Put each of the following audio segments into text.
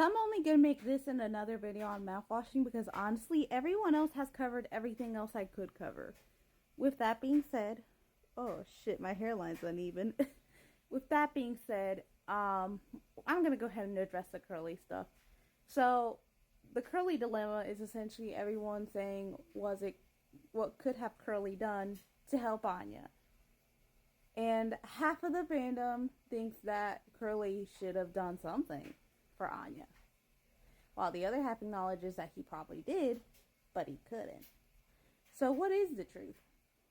So I'm only going to make this and another video on mouthwashing because honestly, everyone else has covered everything else I could cover. With that being said, oh shit, my hairline's uneven. With that being said, I'm going to go ahead and address the curly stuff. So the curly dilemma is essentially everyone saying, what could have Curly done to help Anya? And half of the fandom thinks that Curly should have done something for Anya, while the other half acknowledges that he probably did, but he couldn't. So what is the truth?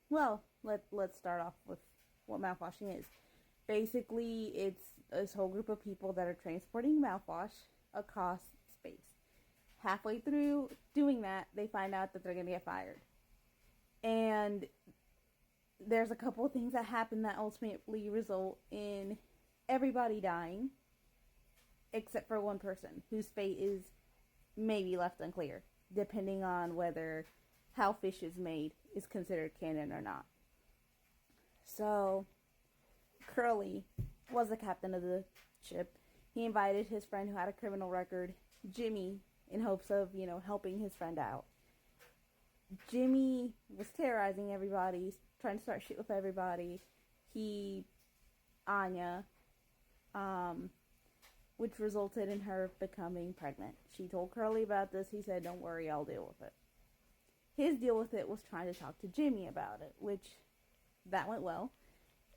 Well, let's start off with what mouthwashing is. Basically, it's this whole group of people that are transporting mouthwash across space. Halfway through doing that, they find out that they're going to get fired. And there's a couple of things that happen that ultimately result in everybody dying, except for one person, whose fate is maybe left unclear, depending on whether how fish is made is considered canon or not. So, Curly was the captain of the ship. He invited his friend who had a criminal record, Jimmy, in hopes of, helping his friend out. Jimmy was terrorizing everybody, trying to start shit with everybody. Anya, which resulted in her becoming pregnant. She told Curly about this. He said, "Don't worry, I'll deal with it." His deal with it was trying to talk to Jimmy about it, which that went well.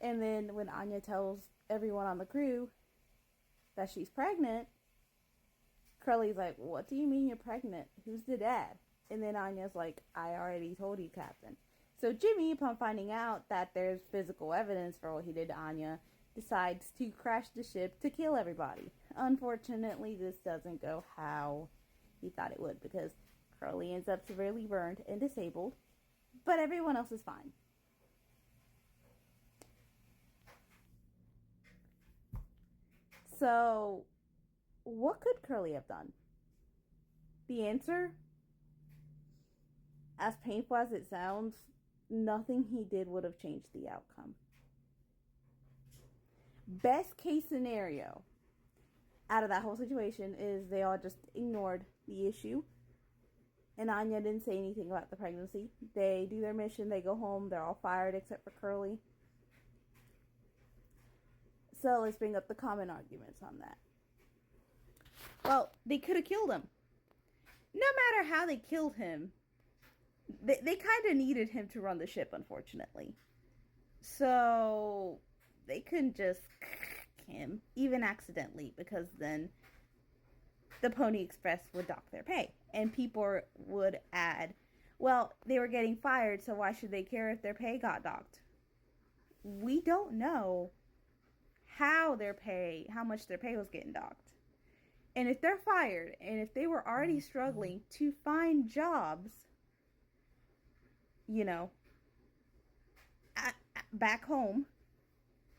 And then when Anya tells everyone on the crew that she's pregnant, Curly's like, "What do you mean you're pregnant? Who's the dad?" And then Anya's like, "I already told you, Captain." So Jimmy, upon finding out that there's physical evidence for what he did to Anya, decides to crash the ship to kill everybody. Unfortunately, this doesn't go how he thought it would, because Curly ends up severely burned and disabled, but everyone else is fine. So, what could Curly have done? The answer, as painful as it sounds, nothing he did would have changed the outcome. Best case scenario out of that whole situation is they all just ignored the issue, and Anya didn't say anything about the pregnancy. They do their mission, they go home, they're all fired except for Curly. So let's bring up the common arguments on that. Well, they could have killed him. No matter how they killed him, they kind of needed him to run the ship, unfortunately. So they couldn't just him, even accidentally, because then the Pony Express would dock their pay. And people would add, well, they were getting fired, so why should they care if their pay got docked? We don't know how much their pay was getting docked. And if they're fired, and if they were already struggling to find jobs, back home,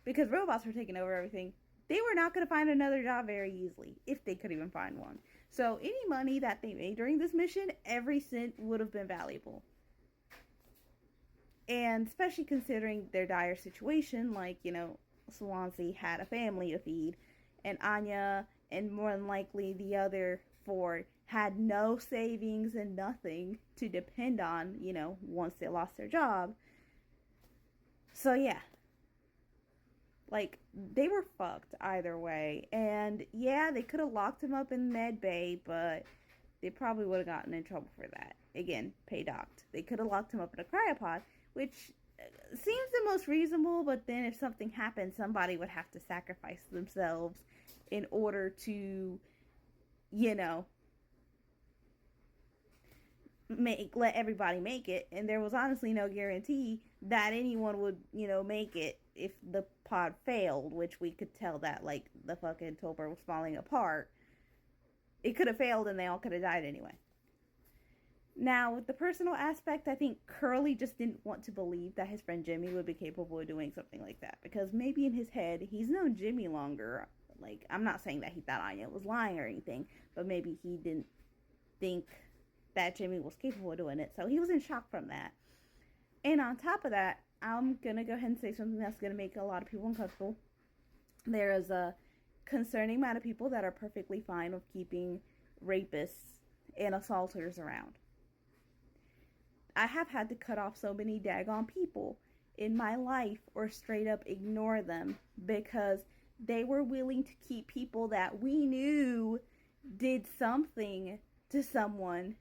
because robots were taking over everything, they were not going to find another job very easily, if they could even find one. So any money that they made during this mission, every cent would have been valuable. And especially considering their dire situation, like, Swansea had a family to feed, and Anya, and more than likely the other four, had no savings and nothing to depend on, once they lost their job. So yeah, like, they were fucked either way. And yeah, they could have locked him up in med bay, but they probably would have gotten in trouble for that. Again, pay docked. They could have locked him up in a cryopod, which seems the most reasonable, but then if something happened, somebody would have to sacrifice themselves in order to, let everybody make it. And there was honestly no guarantee that anyone would, make it if the pod failed, which we could tell that, like, the fucking Topper was falling apart. It could have failed and they all could have died anyway. Now, with the personal aspect, I think Curly just didn't want to believe that his friend Jimmy would be capable of doing something like that. Because maybe in his head, he's known Jimmy longer. Like, I'm not saying that he thought Anya was lying or anything, but maybe he didn't think that Jimmy was capable of doing it. So he was in shock from that. And on top of that, I'm going to go ahead and say something that's going to make a lot of people uncomfortable. There is a concerning amount of people that are perfectly fine with keeping rapists and assaulters around. I have had to cut off so many daggone people in my life or straight up ignore them because they were willing to keep people that we knew did something to someone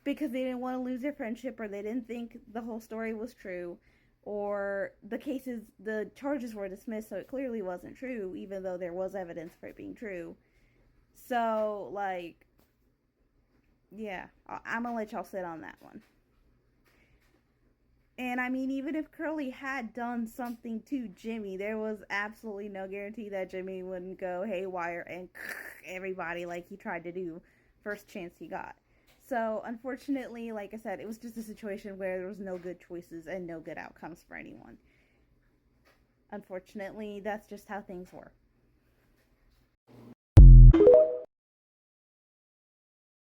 because they didn't want to lose their friendship, or they didn't think the whole story was true, or the charges were dismissed, so it clearly wasn't true, even though there was evidence for it being true. So, like, yeah, I'm gonna let y'all sit on that one. And I mean, even if Curly had done something to Jimmy, there was absolutely no guarantee that Jimmy wouldn't go haywire and everybody like he tried to do first chance he got. So, unfortunately, like I said, it was just a situation where there was no good choices and no good outcomes for anyone. Unfortunately, that's just how things were.